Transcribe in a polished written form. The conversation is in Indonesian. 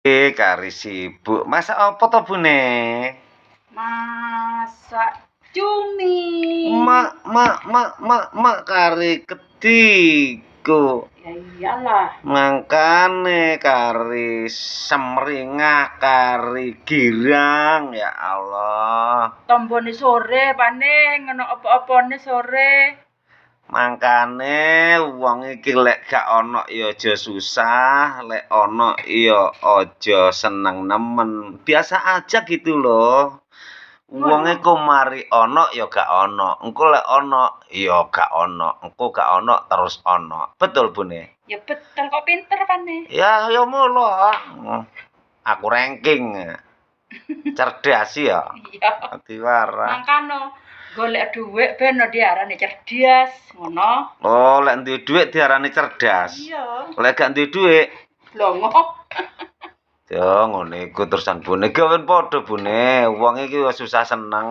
Kari sibuk. Masak apa to, Bune? Masak cumi. Mak kari ketiku. Ya iyalah. Mangkane kari semringah, kari girang, ya Allah. Tombone sore paning ngono apa-apane sore. Mangkane wong iki lek gak ana ya aja susah, lek ana ya aja seneng nemen. Biasa aja gitu loh. Wonge ku mari ana ya gak ana, engko lek ana ya gak ana, engko gak ana terus ana. Betul, Bune? Ya betul kok pinter pane. Ya mulu. Aku ranking. Cerdas ya. Iya. Diwara. Mangkano golek dhuwit ben diarani cerdas, ngono. Oh, lek duwe dhuwit diarani cerdas. Iya. Lek gak duwe dhuwit, Blongo. ya ngono iku terusan Bune. Gawen padha Bune. Wong iki susah seneng.